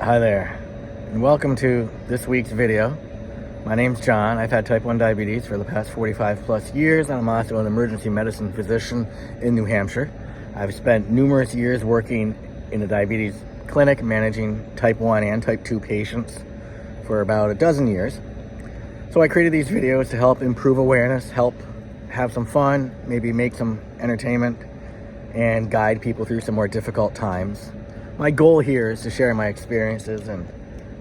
Hi there, and welcome to this week's video. My name's John. I've had type 1 diabetes for the past 45 plus years, and I'm also an emergency medicine physician in New Hampshire. I've spent numerous years working in a diabetes clinic managing type 1 and type 2 patients for about a dozen years. So I created these videos to help improve awareness, help have some fun, maybe make some entertainment, and guide people through some more difficult times. My goal here is to share my experiences and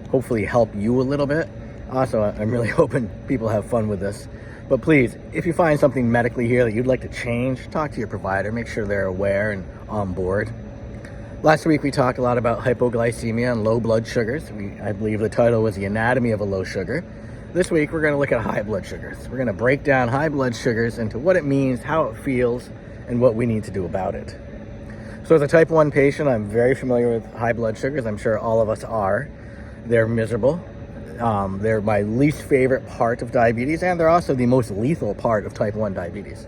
hopefully help you a little bit. Also, I'm really hoping people have fun with this. But please, if you find something medically here that you'd like to change, talk to your provider, make sure they're aware and on board. Last week we talked a lot about hypoglycemia and low blood sugars. I believe the title was The Anatomy of a Low Sugar. This week we're going to look at high blood sugars. We're going to break down high blood sugars into what it means, how it feels, and what we need to do about it. So as a type 1 patient, I'm very familiar with high blood sugars. I'm sure all of us are. They're miserable. They're my least favorite part of diabetes, and they're also the most lethal part of type 1 diabetes.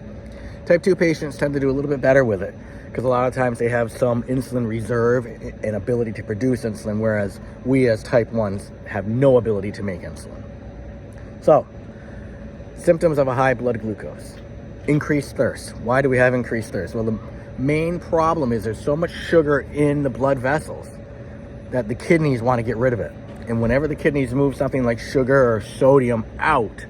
Type 2 patients tend to do a little bit better with it because a lot of times they have some insulin reserve and ability to produce insulin, whereas we as type 1s have no ability to make insulin. So, symptoms of a high blood glucose. Increased thirst. Why do we have increased thirst? Well, the main problem is there's so much sugar in the blood vessels that the kidneys want to get rid of it. And whenever the kidneys move something like sugar or sodium out,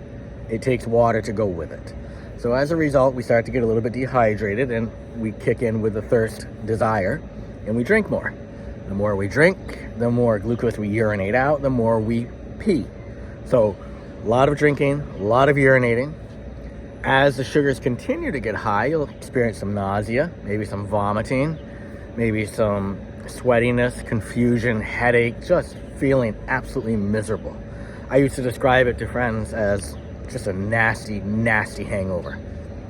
it takes water to go with it. So as a result, we start to get a little bit dehydrated and we kick in with the thirst desire and we drink more. The more we drink, the more glucose we urinate out, the more we pee. So a lot of drinking, a lot of urinating. As the sugars continue to get high, you'll experience some nausea, maybe some vomiting, maybe some sweatiness, confusion, headache, just feeling absolutely miserable. I used to describe it to friends as just a nasty, nasty hangover.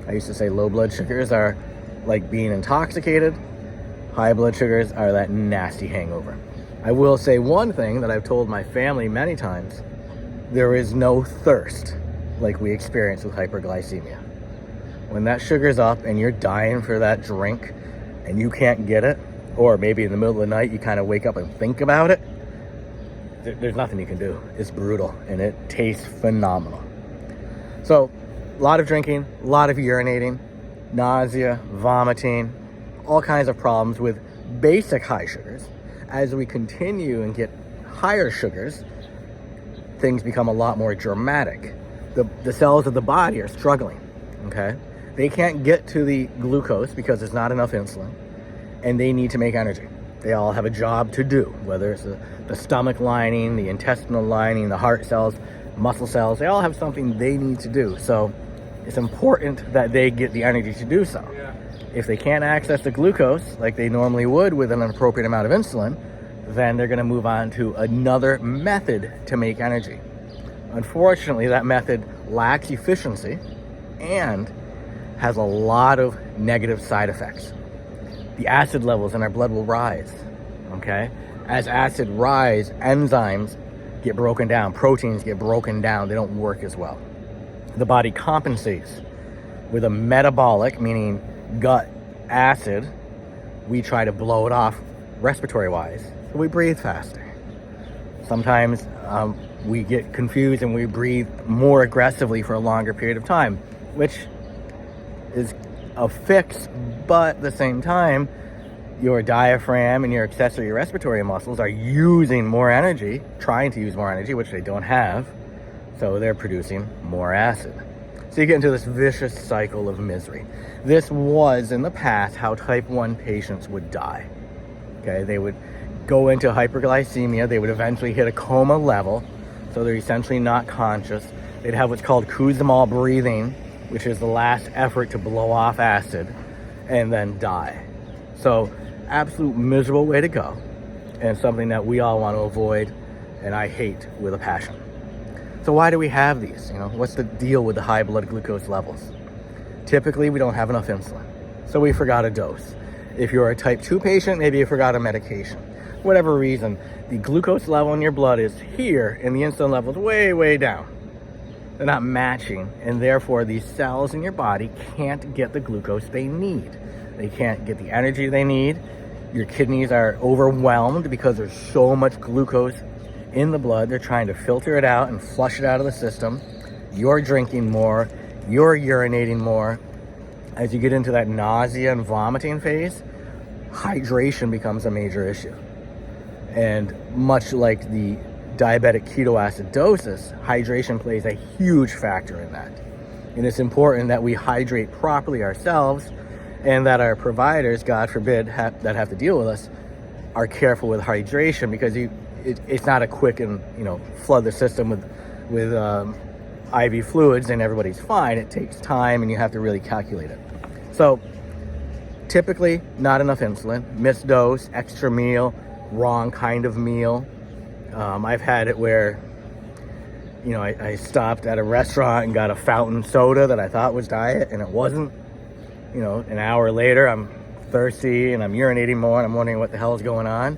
I used to say low blood sugars are like being intoxicated. High blood sugars are that nasty hangover. I will say one thing that I've told my family many times. There is no thirst like we experience with hyperglycemia. When that sugar's up and you're dying for that drink and you can't get it, or maybe in the middle of the night you kind of wake up and think about it, there's nothing you can do. It's brutal and it tastes phenomenal. So a lot of drinking, a lot of urinating, nausea, vomiting, all kinds of problems with basic high sugars. As we continue and get higher sugars, things become a lot more dramatic. The cells of the body are struggling, okay? They can't get to the glucose because there's not enough insulin, and they need to make energy. They all have a job to do, whether it's the stomach lining, the intestinal lining, the heart cells, muscle cells, they all have something they need to do. So it's important that they get the energy to do so. If they can't access the glucose like they normally would with an appropriate amount of insulin, then they're gonna move on to another method to make energy. Unfortunately, that method lacks efficiency and has a lot of negative side effects. The acid levels in our blood will rise, okay? As acid rise, enzymes get broken down, proteins get broken down, they don't work as well. The body compensates with a metabolic, meaning gut acid. We try to blow it off respiratory-wise, so we breathe faster. Sometimes we get confused and we breathe more aggressively for a longer period of time, which is a fix, but at the same time, your diaphragm and your accessory respiratory muscles are using more energy, trying to use more energy, which they don't have, so they're producing more acid. So you get into this vicious cycle of misery. This was, in the past, how type 1 patients would die. Okay, they would go into hyperglycemia, they would eventually hit a coma level, so they're essentially not conscious. They'd have what's called Kussmaul breathing, which is the last effort to blow off acid, and then die. So, absolute miserable way to go, and something that we all want to avoid, and I hate with a passion. So why do we have these? What's the deal with the high blood glucose levels? Typically, we don't have enough insulin, so we forgot a dose. If you're a type 2 patient, maybe you forgot a medication. Whatever reason, the glucose level in your blood is here and the insulin level is way, way down. They're not matching, and therefore these cells in your body can't get the glucose they need. They can't get the energy they need, Your kidneys are overwhelmed because there's so much glucose in the blood. They're trying to filter it out and flush it out of the system. You're drinking more, you're urinating more. As you get into that nausea and vomiting phase, hydration becomes a major issue. And much like the diabetic ketoacidosis, hydration plays a huge factor in that. And it's important that we hydrate properly ourselves, and that our providers, God forbid, that have to deal with us, are careful with hydration, because it's not a quick and, flood the system with IV fluids and everybody's fine. It takes time, and you have to really calculate it. So typically not enough insulin, missed dose, extra meal, wrong kind of meal. I've had it where, I stopped at a restaurant and got a fountain soda that I thought was diet, and it wasn't. An hour later, I'm thirsty and I'm urinating more, and I'm wondering what the hell is going on.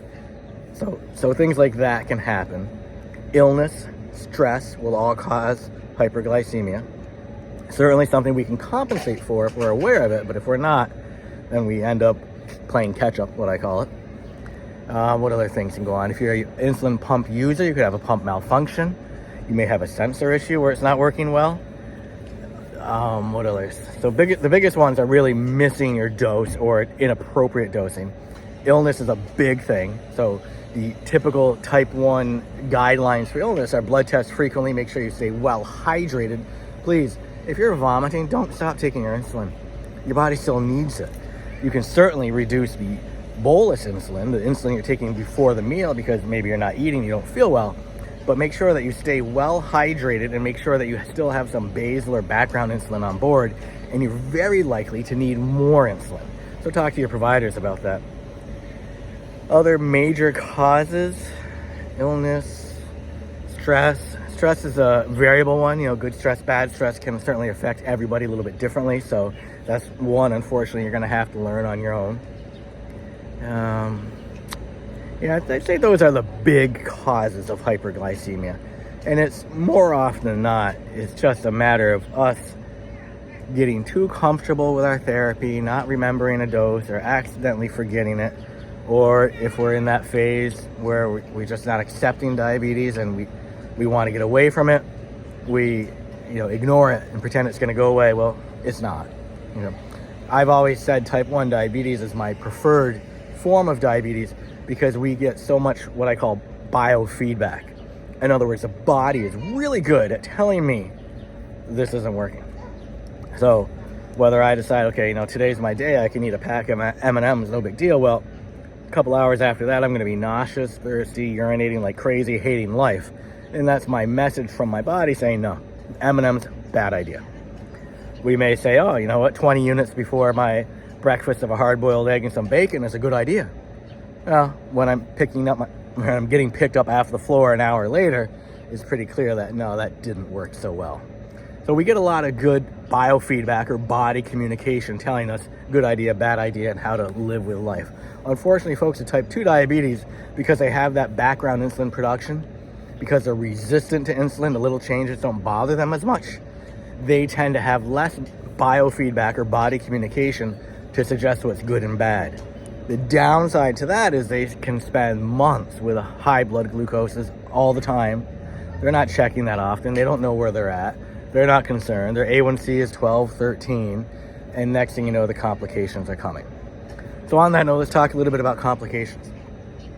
So things like that can happen. Illness, stress will all cause hyperglycemia. Certainly something we can compensate for if we're aware of it, but if we're not, then we end up playing catch up, what I call it. What other things can go on? If you're an insulin pump user, you could have a pump malfunction. You may have a sensor issue where it's not working well. What others? So the biggest ones are really missing your dose or inappropriate dosing. Illness is a big thing. So the typical type 1 guidelines for illness are blood tests frequently, make sure you stay well hydrated. Please, if you're vomiting, don't stop taking your insulin. Your body still needs it. You can certainly reduce the bolus insulin, the insulin you're taking before the meal, because maybe you're not eating, you don't feel well. But make sure that you stay well hydrated, and make sure that you still have some basal or background insulin on board, and you're very likely to need more insulin. So talk to your providers about that. Other major causes: illness, stress. Stress is a variable one. Good stress, bad stress can certainly affect everybody a little bit differently. So that's one, unfortunately, you're going to have to learn on your own. I'd say those are the big causes of hyperglycemia. And it's more often than not, it's just a matter of us getting too comfortable with our therapy, not remembering a dose, or accidentally forgetting it. Or if we're in that phase where we're just not accepting diabetes and we want to get away from it, we ignore it and pretend it's going to go away. Well, it's not. I've always said type 1 diabetes is my preferred form of diabetes, because we get so much what I call biofeedback. In other words, the body is really good at telling me this isn't working. So whether I decide, okay, today's my day, I can eat a pack of M&Ms, no big deal. Well, a couple hours after that, I'm going to be nauseous, thirsty, urinating like crazy, hating life. And that's my message from my body saying, no, M&M's, bad idea. We may say, oh, 20 units before my breakfast of a hard-boiled egg and some bacon is a good idea. Well, when I'm getting picked up off the floor an hour later, it's pretty clear that no, that didn't work so well. So we get a lot of good biofeedback or body communication telling us good idea, bad idea, and how to live with life. Unfortunately, folks with type 2 diabetes, because they have that background insulin production, because they're resistant to insulin, the little changes don't bother them as much. They tend to have less biofeedback or body communication to suggest what's good and bad. The downside to that is they can spend months with high blood glucoses all the time. They're not checking that often. They don't know where they're at. They're not concerned. Their A1C is 12, 13, and next thing you know, the complications are coming. So on that note, let's talk a little bit about complications.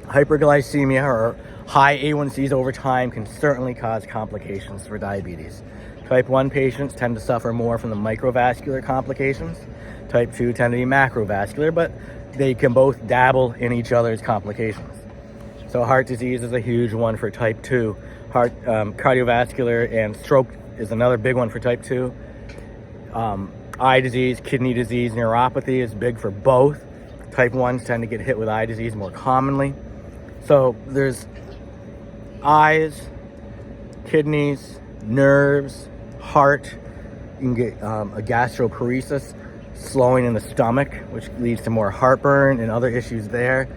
Hyperglycemia, or high A1Cs over time, can certainly cause complications for diabetes. Type 1 patients tend to suffer more from the microvascular complications. Type 2 tend to be macrovascular, but they can both dabble in each other's complications. So heart disease is a huge one for type 2. Cardiovascular and stroke is another big one for type 2. Eye disease, kidney disease, neuropathy is big for both. Type 1s tend to get hit with eye disease more commonly. So there's eyes, kidneys, nerves, heart. You can get a gastroparesis, slowing in the stomach, which leads to more heartburn and other issues there.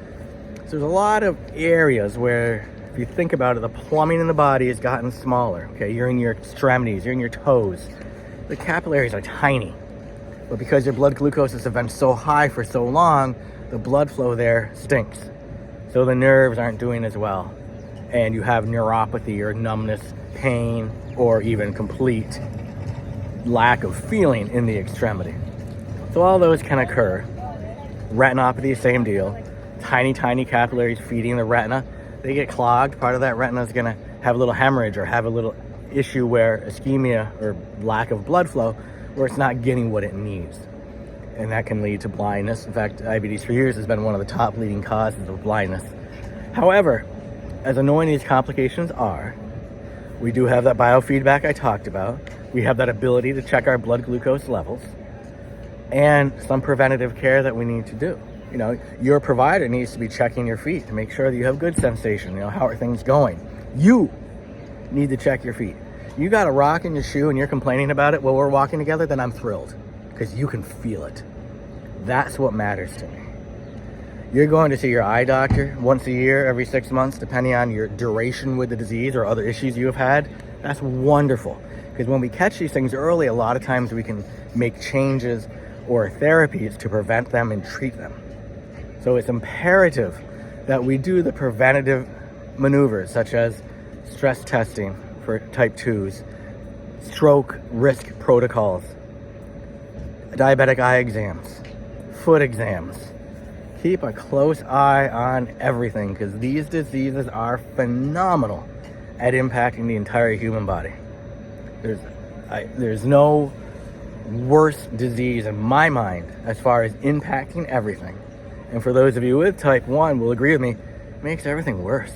So there's a lot of areas where, if you think about it, the plumbing in the body has gotten smaller. Okay, you're in your extremities, you're in your toes. The capillaries are tiny, but because your blood glucoses have been so high for so long, the blood flow there stinks. So the nerves aren't doing as well. And you have neuropathy or numbness, pain, or even complete lack of feeling in the extremity. So all those can occur. Retinopathy, same deal. Tiny, tiny capillaries feeding the retina. They get clogged. Part of that retina is going to have a little hemorrhage or have a little issue where ischemia or lack of blood flow, where it's not getting what it needs. And that can lead to blindness. In fact, diabetes for years has been one of the top leading causes of blindness. However, as annoying these complications are, we do have that biofeedback I talked about. We have that ability to check our blood glucose levels and some preventative care that we need to do. You know, your provider needs to be checking your feet to make sure that you have good sensation. You know, how are things going? You need to check your feet. You got a rock in your shoe and you're complaining about it while we're walking together, then I'm thrilled because you can feel it. That's what matters to me. You're going to see your eye doctor once a year, every 6 months, depending on your duration with the disease or other issues you have had. That's wonderful, because when we catch these things early, a lot of times we can make changes or therapies to prevent them and treat them. So it's imperative that we do the preventative maneuvers, such as stress testing for type 2s, stroke risk protocols, diabetic eye exams, foot exams. Keep a close eye on everything, because these diseases are phenomenal at impacting the entire human body. There's no worse disease in my mind as far as impacting everything. And for those of you with type 1 will agree with me, it makes everything worse.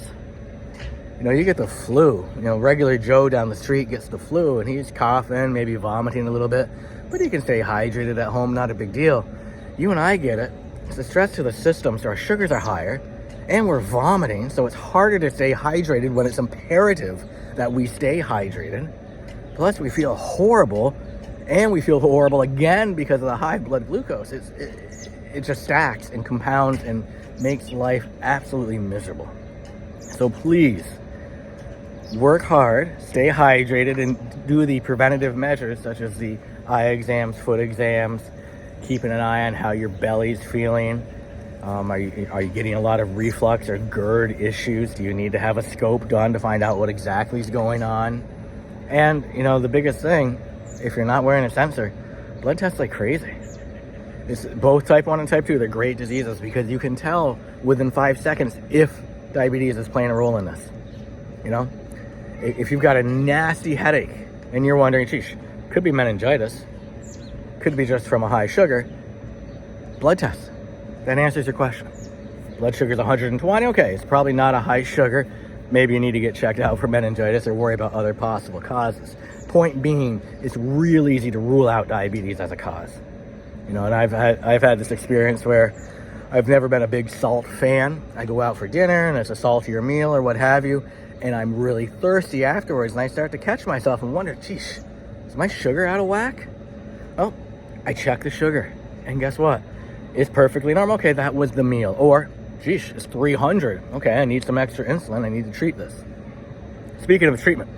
You know, you get the flu. You know, regular Joe down the street gets the flu and he's coughing, maybe vomiting a little bit, but he can stay hydrated at home, not a big deal. You and I get it. It's the stress to the system, so our sugars are higher and we're vomiting, so it's harder to stay hydrated when it's imperative that we stay hydrated. Plus we feel horrible, and we feel horrible again because of the high blood glucose. It just stacks and compounds and makes life absolutely miserable. So please work hard, stay hydrated, and do the preventative measures such as the eye exams, foot exams, keeping an eye on how your belly's feeling. Are you getting a lot of reflux or GERD issues? Do you need to have a scope done to find out what exactly is going on? And, you know, the biggest thing, if you're not wearing a sensor, blood tests like crazy. It's both type 1 and type 2, they're great diseases because you can tell within 5 seconds if diabetes is playing a role in this. You know, if you've got a nasty headache and you're wondering, geez, could be meningitis, could be just from a high sugar, blood test. That answers your question. Blood sugar is 120, okay, it's probably not a high sugar. Maybe you need to get checked out for meningitis or worry about other possible causes. Point being, it's real easy to rule out diabetes as a cause. You know, and I've had this experience where I've never been a big salt fan. I go out for dinner and it's a saltier meal or what have you, and I'm really thirsty afterwards, and I start to catch myself and wonder, geez, is my sugar out of whack? Well, I check the sugar, and guess what? It's perfectly normal. Okay, that was the meal. Or, geez, it's 300. Okay, I need some extra insulin. I need to treat this. Speaking of treatment,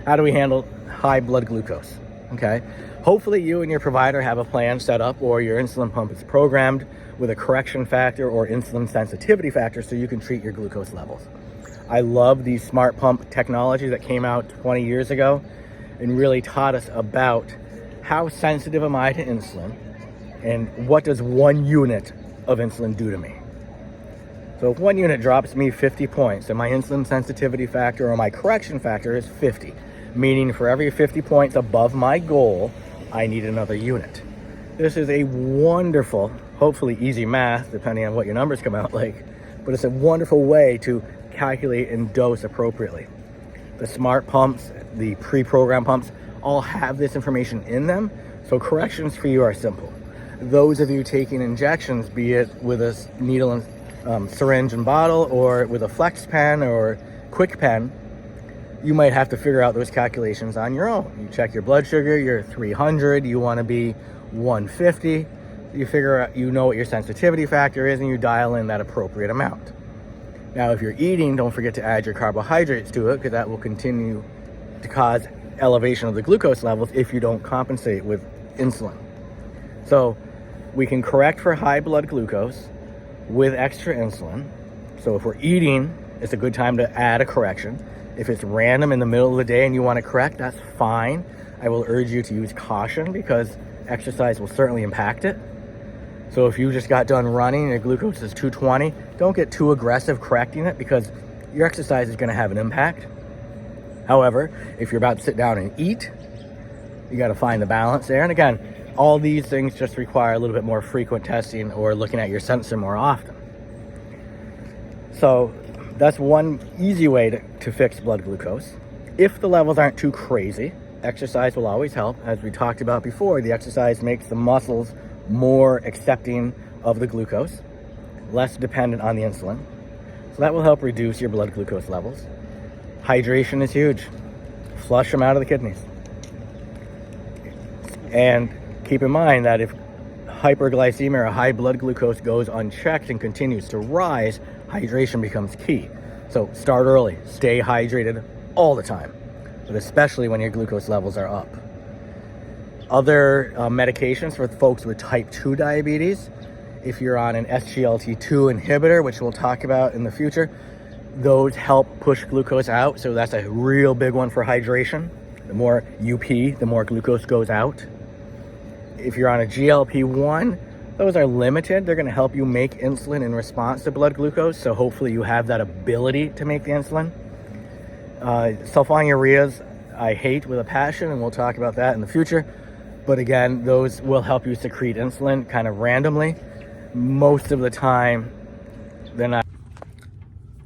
how do we handle high blood glucose? Okay, hopefully you and your provider have a plan set up, or your insulin pump is programmed with a correction factor or insulin sensitivity factor so you can treat your glucose levels. I love the smart pump technology that came out 20 years ago and really taught us about how sensitive am I to insulin and what does 1 unit of insulin do to me. So if 1 unit drops me 50 points, then my insulin sensitivity factor or my correction factor is 50, meaning for every 50 points above my goal, I need another unit. This is a wonderful, hopefully easy math, depending on what your numbers come out like, but it's a wonderful way to calculate and dose appropriately. The smart pumps, the pre-programmed pumps, all have this information in them, so corrections for you are simple. Those of you taking injections, be it with a needle and syringe and bottle, or with a flex pen or quick pen, you might have to figure out those calculations on your own. You check your blood sugar, you're 300, you want to be 150, you figure out, you know what your sensitivity factor is, and you dial in that appropriate amount. Now, if you're eating, don't forget to add your carbohydrates to it, because that will continue to cause elevation of the glucose levels if you don't compensate with insulin. So we can correct for high blood glucose with extra insulin. So if we're eating, it's a good time to add a correction. If it's random in the middle of the day and you want to correct, that's fine. I will urge you to use caution because exercise will certainly impact it. So if you just got done running and your glucose is 220, don't get too aggressive correcting it because your exercise is going to have an impact. However, if you're about to sit down and eat, you got to find the balance there. And again, all these things just require a little bit more frequent testing or looking at your sensor more often. So that's one easy way to fix blood glucose. If the levels aren't too crazy, exercise will always help. As we talked about before, the exercise makes the muscles more accepting of the glucose, less dependent on the insulin. So that will help reduce your blood glucose levels. Hydration is huge. Flush them out of the kidneys. And keep in mind that if hyperglycemia or high blood glucose goes unchecked and continues to rise, hydration becomes key. So start early, stay hydrated all the time, but especially when your glucose levels are up. Other medications for folks with type 2 diabetes, if you're on an SGLT2 inhibitor, which we'll talk about in the future, those help push glucose out. So that's a real big one for hydration. The more UP, the more glucose goes out. If you're on a GLP-1, those are limited. They're going to help you make insulin in response to blood glucose. So hopefully you have that ability to make the insulin. Sulfonylureas, I hate with a passion, and we'll talk about that in the future. But again, those will help you secrete insulin kind of randomly. Most of the time, they're not.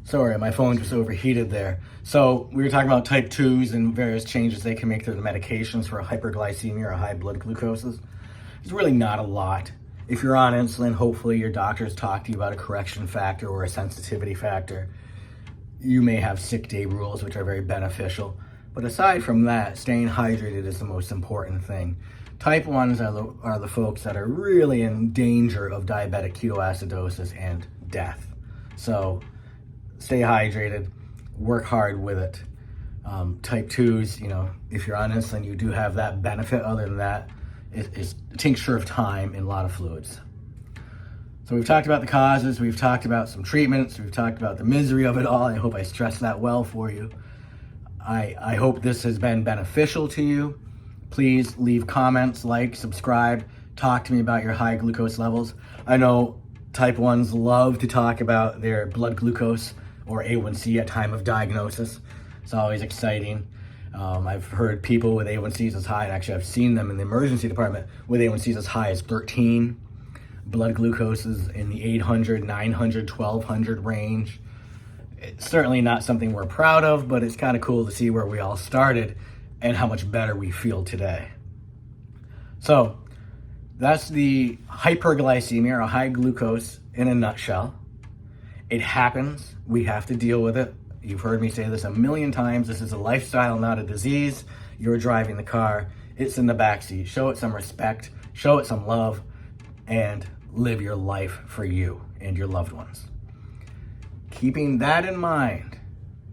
Sorry, my phone just overheated there. So we were talking about type 2s and various changes they can make to the medications for hyperglycemia or high blood glucoses. There's really not a lot. If you're on insulin, hopefully your doctors talk to you about a correction factor or a sensitivity factor. You may have sick day rules, which are very beneficial. But aside from that, staying hydrated is the most important thing. Type 1s are the folks that are really in danger of diabetic ketoacidosis and death. So stay hydrated, work hard with it. Type 2s, if you're on insulin, you do have that benefit. Other than that, it's a tincture of time and a lot of fluids. So we've talked about the causes, we've talked about some treatments, we've talked about the misery of it all. I hope I stressed that well for you. I hope this has been beneficial to you. Please leave comments, like, subscribe, talk to me about your high glucose levels. I know type 1s love to talk about their blood glucose or A1C at time of diagnosis. It's always exciting. I've heard people with A1Cs as high, and actually I've seen them in the emergency department with A1Cs as high as 13. Blood glucose is in the 800, 900, 1200 range. It's certainly not something we're proud of, but it's kind of cool to see where we all started and how much better we feel today. So that's the hyperglycemia or high glucose in a nutshell. It happens. We have to deal with it. You've heard me say this a million times. This is a lifestyle, not a disease. You're driving the car. It's in the backseat. Show it some respect. Show it some love. And live your life for you and your loved ones. Keeping that in mind,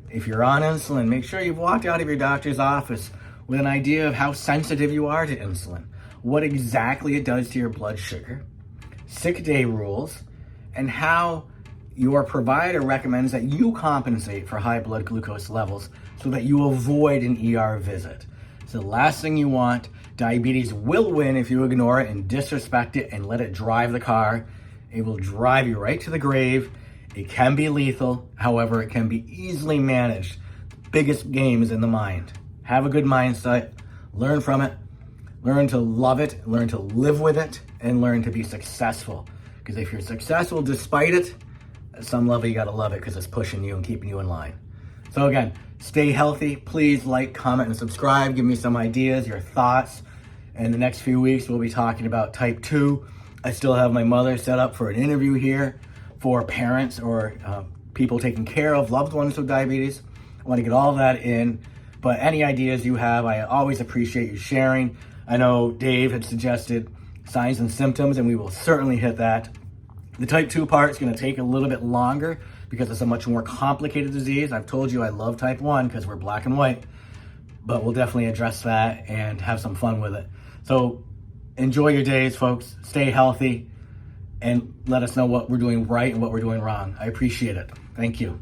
if you're on insulin, make sure you've walked out of your doctor's office with an idea of how sensitive you are to insulin, what exactly it does to your blood sugar, sick day rules, and how your provider recommends that you compensate for high blood glucose levels so that you avoid an ER visit. It's the last thing you want. Diabetes will win if you ignore it and disrespect it and let it drive the car. It will drive you right to the grave. It can be lethal. However, it can be easily managed. The biggest game is in the mind. Have a good mindset. Learn from it. Learn to love it. Learn to live with it. And learn to be successful. Because if you're successful despite it, at some level you got to love it because it's pushing you and keeping you in line. So again, stay healthy. Please like, comment, and subscribe. Give me some ideas, your thoughts. In the next few weeks, we'll be talking about type 2. I still have my mother set up for an interview here for parents or people taking care of loved ones with diabetes. I want to get all that in. But any ideas you have, I always appreciate you sharing. I know Dave had suggested signs and symptoms, and we will certainly hit that. The type 2 part is going to take a little bit longer because it's a much more complicated disease. I've told you I love type 1 because we're black and white, but we'll definitely address that and have some fun with it. So enjoy your days, folks. Stay healthy and let us know what we're doing right and what we're doing wrong. I appreciate it. Thank you.